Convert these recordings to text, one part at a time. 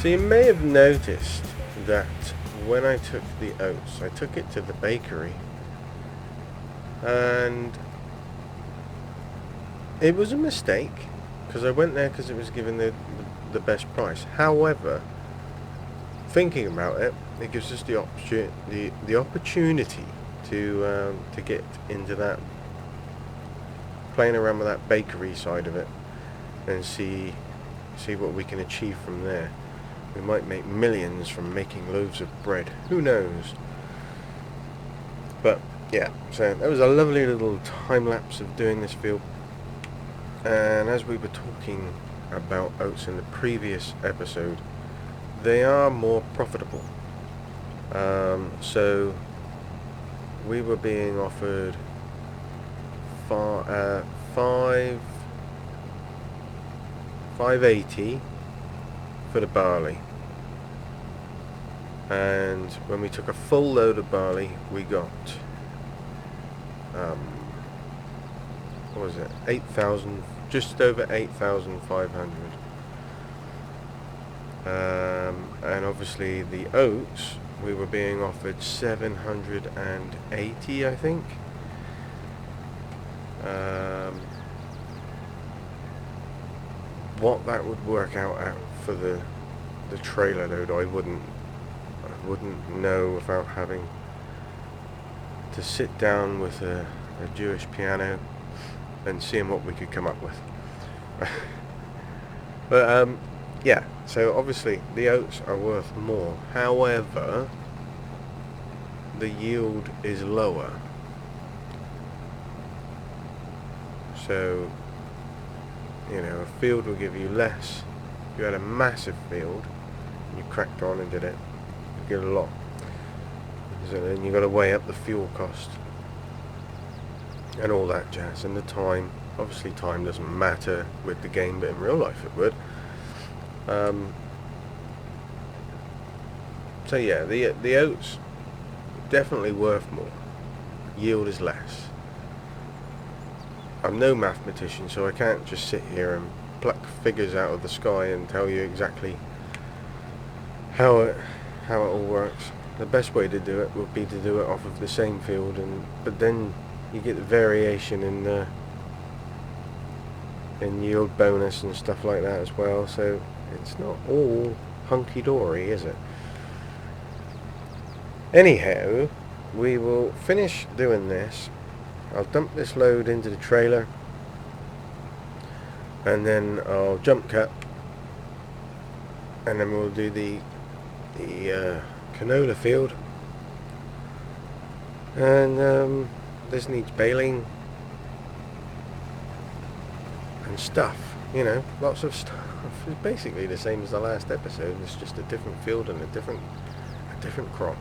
So you may have noticed that when I took the oats, I took it to the bakery, and it was a mistake because I went there because it was given the best price. However, thinking about it, it gives us the opportunity to get into that, playing around with that bakery side of it, and see what we can achieve from there. We might make millions from making loaves of bread. Who knows? But yeah, so that was a lovely little time lapse of doing this field. And as we were talking about oats in the previous episode, they are more profitable. So we were being offered $5.80 for the barley, and when we took a full load of barley, we got what was it? 8,000, just over 8,500. And obviously the oats, we were being offered 780, I think. What that would work out at for the trailer load, I wouldn't know without having to sit down with a Jewish piano and seeing what we could come up with. But yeah, so obviously the oats are worth more. However, the yield is lower. So, you know, a field will give you less. If you had a massive field and you cracked on and did it, you get a lot. So then you've got to weigh up the fuel cost and all that jazz, and the time. Obviously time doesn't matter with the game, but in real life it would. So yeah, the oats definitely worth more. Yield is less. I'm no mathematician, so I can't just sit here and pluck figures out of the sky and tell you exactly how it all works. The best way to do it would be to do it off of the same field, but then you get the variation in yield bonus and stuff like that as well. So it's not all hunky-dory, is it? Anyhow, we will finish doing this. I'll dump this load into the trailer, and then I'll jump cut, and then we'll do the canola field. And this needs baling and stuff, you know, lots of stuff. It's basically the same as the last episode. It's just a different field and a different crop.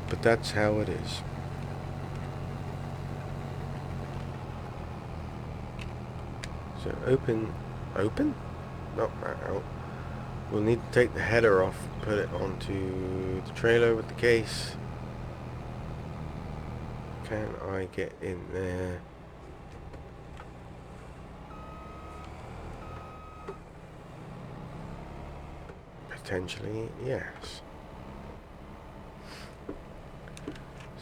But that's how it is. So open, not that out. We'll need to take the header off, put it onto the trailer with the case. Can I get in there? Potentially, yes.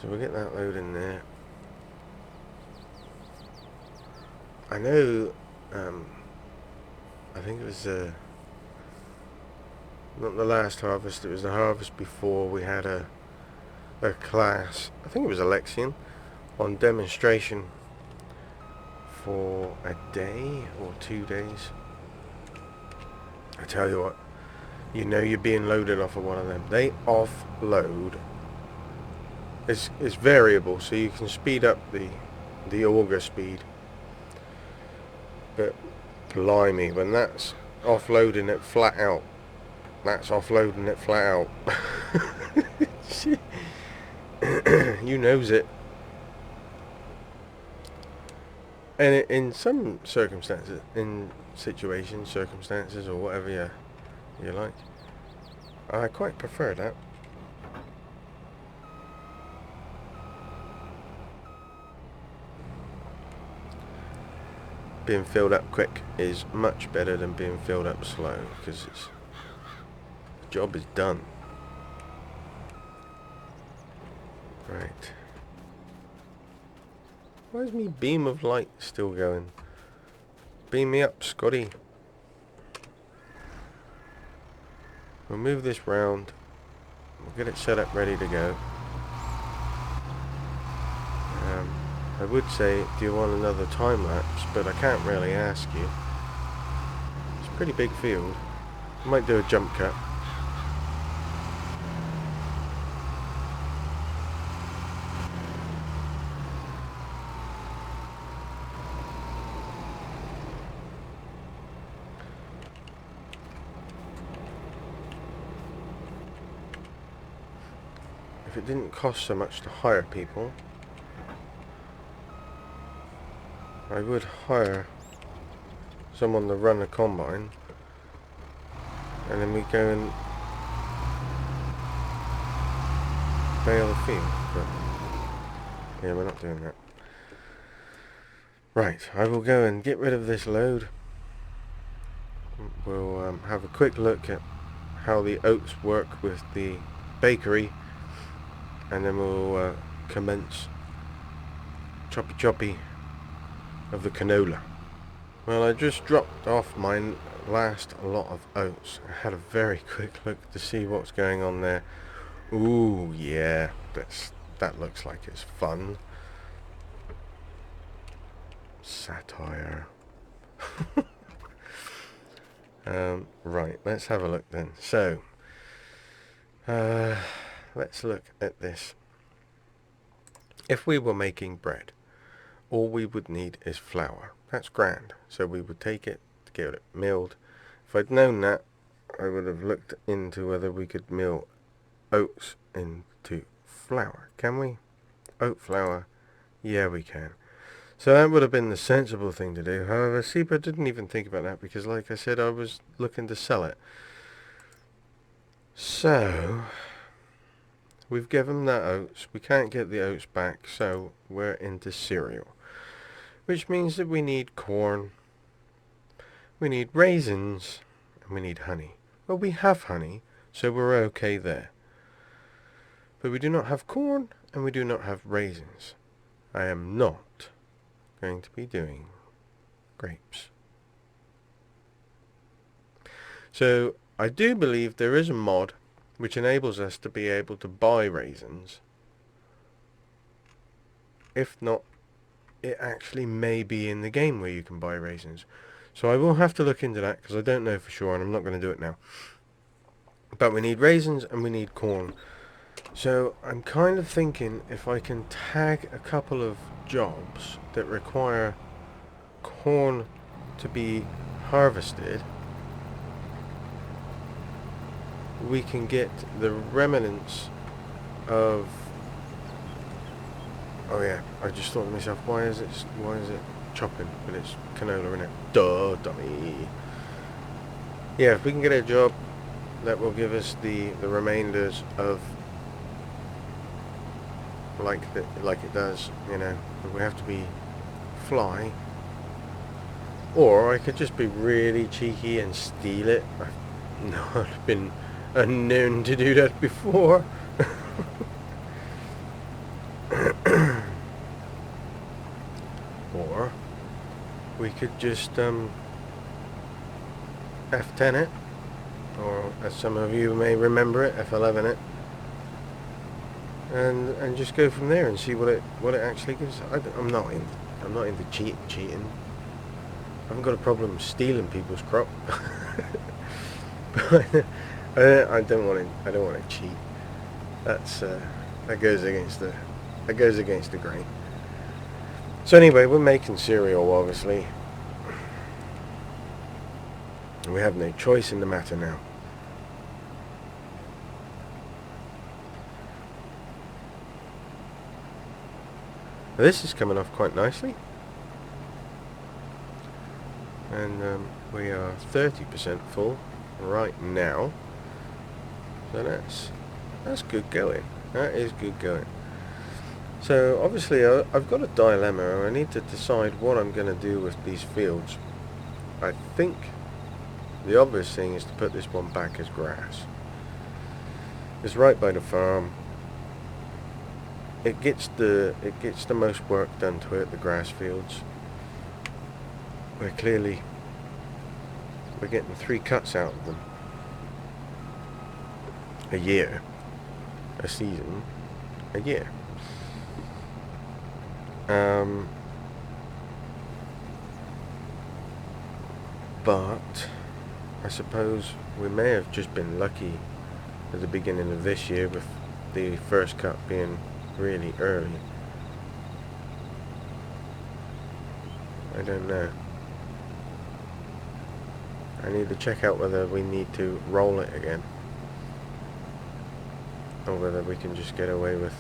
So we'll get that load in there. I know, I think it was not the last harvest, it was the harvest before, we had a class, I think it was Alexian, on demonstration for a day or 2 days. I tell you what, you know you're being loaded off of one of them. They offload. It's variable, so you can speed up the auger speed. But blimey, when that's offloading it flat out, that's offloading it flat out. You knows it. And in some circumstances, circumstances, or whatever you like, I quite prefer that. being filled up quick is much better than being filled up slow, because the job is done. Right. Why is me beam of light still going? Beam me up, Scotty. We'll move this round. We'll get it set up ready to go. I would say, do you want another time lapse? But I can't really ask you. It's a pretty big field. I might do a jump cut. If it didn't cost so much to hire people, I would hire someone to run a combine, and then we go and bale the field. But yeah, we're not doing that. Right, I will go and get rid of this load. We'll have a quick look at how the oats work with the bakery, and then we'll commence choppy of the canola. Well, I just dropped off my last lot of oats. I had a very quick look to see what's going on there. Ooh, yeah, that looks like it's fun. Satire. Right, let's have a look then. So, let's look at this. If we were making bread, all we would need is flour. That's grand. So we would take it to get it milled. If I'd known that, I would have looked into whether we could mill oats into flour. Can we? Oat flour? Yeah, we can. So that would have been the sensible thing to do. However, CEEBUR didn't even think about that because, like I said, I was looking to sell it. So we've given that oats. We can't get the oats back, so we're into cereal. Which means that we need corn, we need raisins, and we need honey. Well, we have honey, so we're okay there. But we do not have corn, and we do not have raisins. I am not going to be doing grapes. So, I do believe there is a mod which enables us to be able to buy raisins. If not, it actually may be in the game where you can buy raisins. So I will have to look into that because I don't know for sure, and I'm not going to do it now. But we need raisins and we need corn. So I'm kind of thinking if I can tag a couple of jobs that require corn to be harvested, we can get the remnants of... Oh yeah, I just thought to myself, why is it chopping when it's canola in it? Duh, dummy. Yeah, if we can get a job that will give us the remainders of like it does, you know, but we have to be fly. Or I could just be really cheeky and steal it. I've not been known to do that before. Or we could just F10 it, or as some of you may remember it, F11 it, and just go from there and see what it actually gives. I'm not into cheating. I haven't got a problem stealing people's crop. But I don't want to cheat. That goes against the grain. So anyway, we're making cereal, obviously. And we have no choice in the matter now. Now this is coming off quite nicely. And we are 30% full right now. So that's good going. That is good going. So obviously I've got a dilemma. I need to decide what I'm going to do with these fields. I think the obvious thing is to put this one back as grass. It's right by the farm. It gets the most work done to it, the grass fields. We're getting 3 cuts out of them a year, a season, a year. But I suppose we may have just been lucky at the beginning of this year with the first cut being really early. I don't know. I need to check out whether we need to roll it again, or whether we can just get away with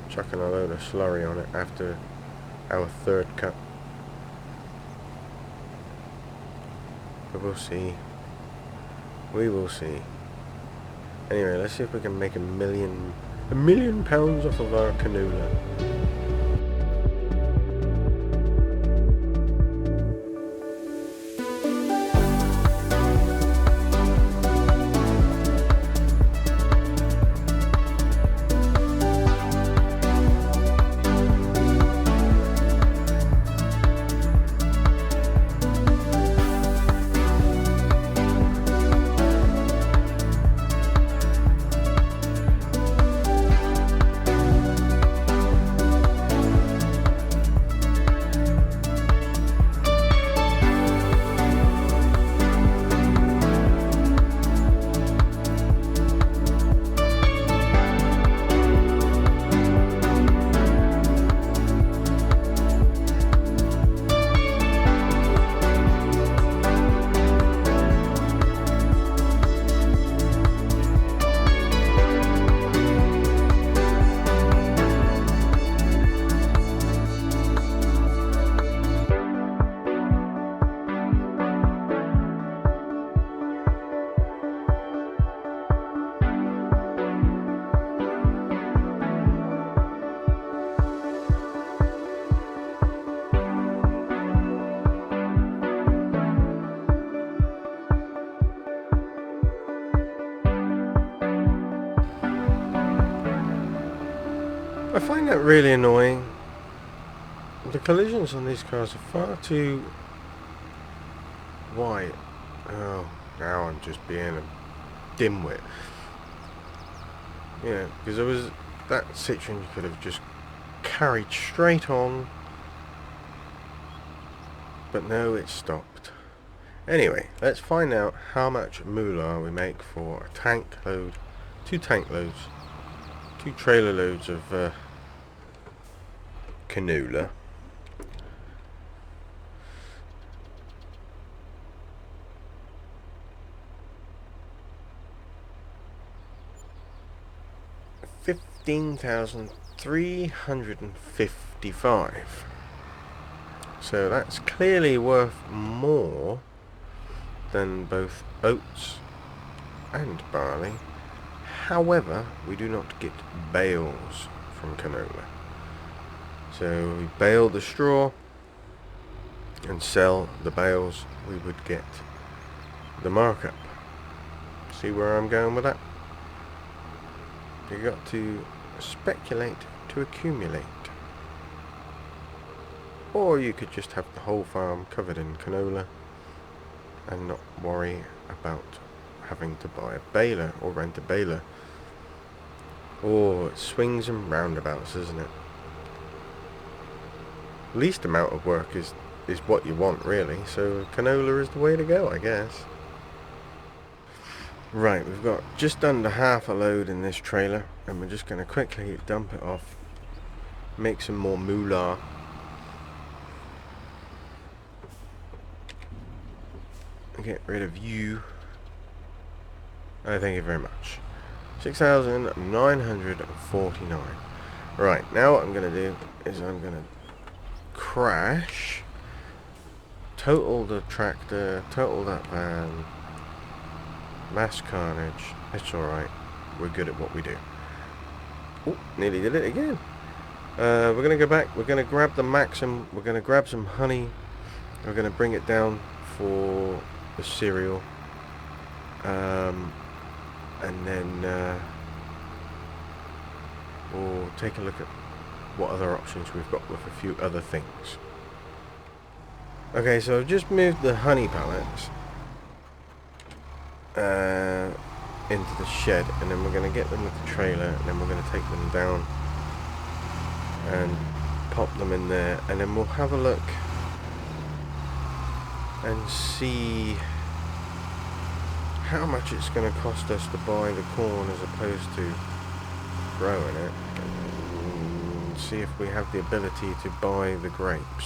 chucking a load of slurry on it after our 3rd cut. But we'll see. We will see. Anyway, let's see if we can make a million pounds off of our canola. I find that really annoying. The collisions on these cars are far too wide. Oh, now I'm just being a dimwit. Yeah, because there was that Citroen you could have just carried straight on, but no, it stopped. Anyway, let's find out how much moolah we make for a tank load, 2 tank loads, 2 trailer loads of canola. $15,355. So that's clearly worth more than both oats and barley. However, we do not get bales from canola. So we bale the straw and sell the bales, we would get the markup. See where I'm going with that? You got to speculate to accumulate. Or you could just have the whole farm covered in canola and not worry about having to buy a baler or rent a baler. Oh, it swings and roundabouts, isn't it? Least amount of work is what you want, really, so canola is the way to go, I guess. Right, we've got just under half a load in this trailer, and we're just going to quickly dump it off, make some more moolah. Get rid of you. Thank you very much. 6,949. Right, now what I'm going to do is I'm going to crash, total the tractor, total that van, mass carnage. It's alright, we're good at what we do. Oh, nearly did it again. We're going to go back. We're going to grab the Maxim. We're going to grab some honey. We're going to bring it down for the cereal. And then we'll take a look at what other options we've got with a few other things. Okay, so I've just moved the honey pallets into the shed, and then we're going to get them with the trailer, and then we're going to take them down and pop them in there, and then we'll have a look and see how much it's going to cost us to buy the corn as opposed to growing it, and see if we have the ability to buy the grapes.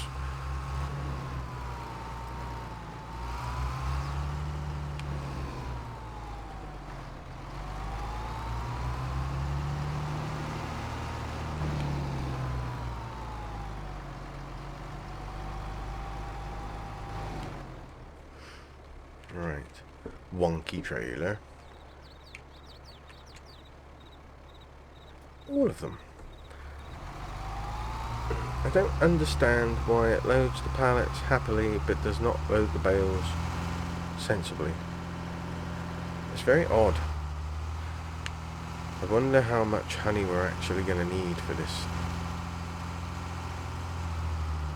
Right, wonky trailer. All of them. I don't understand why it loads the pallets happily but does not load the bales sensibly. It's very odd. I wonder how much honey we're actually going to need for this.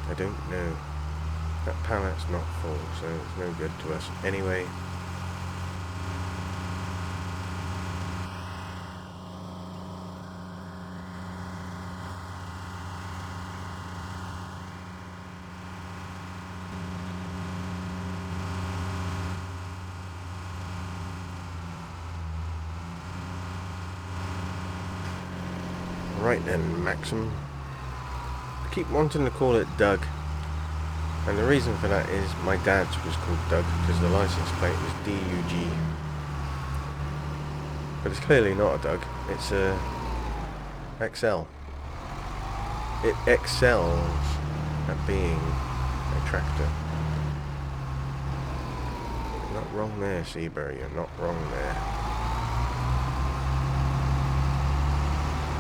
I don't know. That pallet's not full, so it's no good to us anyway. Right then, Maxim. I keep wanting to call it Doug. And the reason for that is my dad's was called Doug because the license plate was DUG. But it's clearly not a Doug, it's a XL. It excels at being a tractor. You're not wrong there, CEEBUR, you're not wrong there.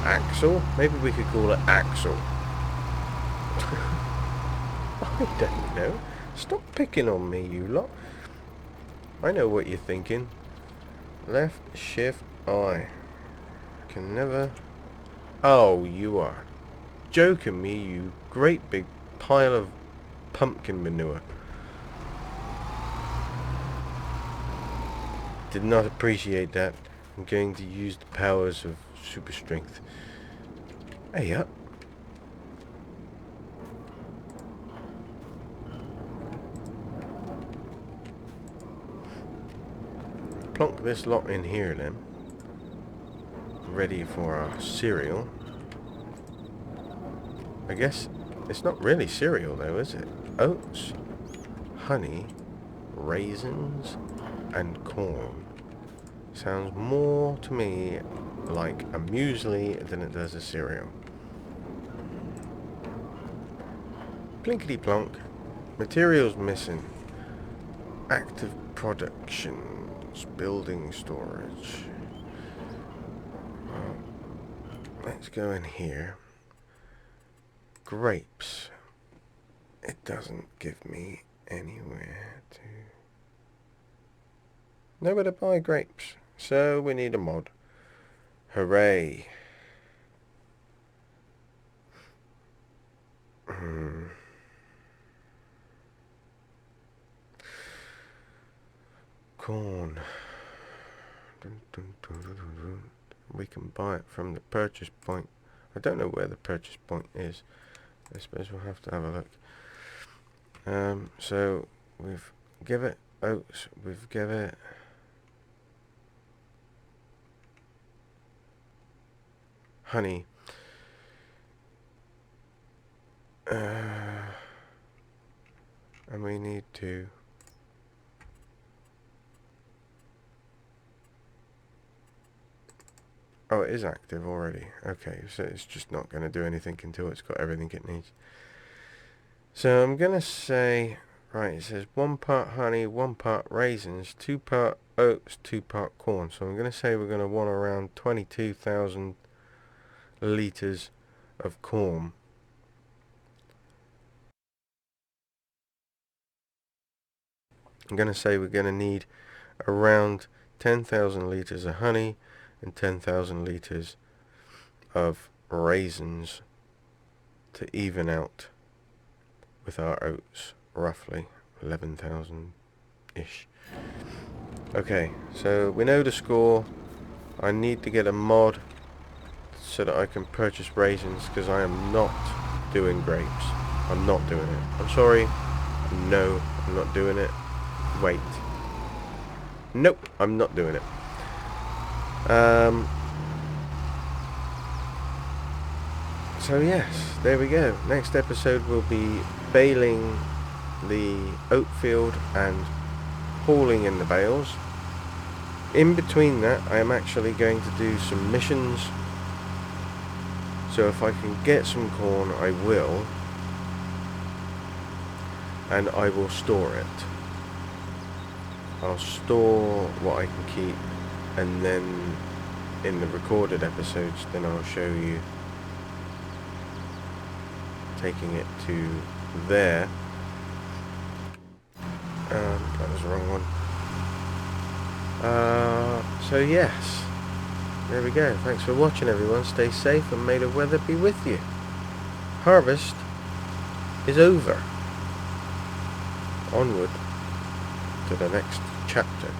Axle? Maybe we could call it Axle. I don't know. Stop picking on me, you lot. I know what you're thinking. Left shift I. Can never... Oh, you are joking me, you great big pile of pumpkin manure. Did not appreciate that. I'm going to use the powers of super strength. Hey up. Plonk this lot in here then. Ready for our cereal. I guess it's not really cereal though, is it? Oats, honey, raisins, and corn. Sounds more to me like a muesli than it does a cereal. Plinkety plonk. Materials missing. Active production. Building storage. Well, let's go in here. Grapes. It doesn't give me anywhere to... Nowhere to buy grapes. So we need a mod. Hooray. Corn. We can buy it from the purchase point. I don't know where the purchase point is. I suppose we'll have to have a look. So we've give it oats. We've give it honey. And we need to oh, it is active already. Okay, so it's just not going to do anything until it's got everything it needs. So I'm going to say, right, it says 1 part honey, 1 part raisins, 2 part oats, 2 part corn. So I'm going to say we're going to want around 22,000 litres of corn. I'm going to say we're going to need around 10,000 litres of honey and 10,000 litres of raisins to even out with our oats, roughly 11,000-ish. Okay, so we know the score. I need to get a mod so that I can purchase raisins, because I am not doing grapes. I'm not doing it. I'm sorry. No, I'm not doing it. Wait. Nope, I'm not doing it. So yes, there we go. Next episode will be baling the oat field and hauling in the bales. In between that, I am actually going to do some missions. So if I can get some corn, I will. And I will store it. I'll store what I can keep, and then in the recorded episodes, then I'll show you taking it to there. That was the wrong one. So yes, there we go. Thanks for watching, everyone. Stay safe and may the weather be with you. Harvest is over. Onward to the next chapter.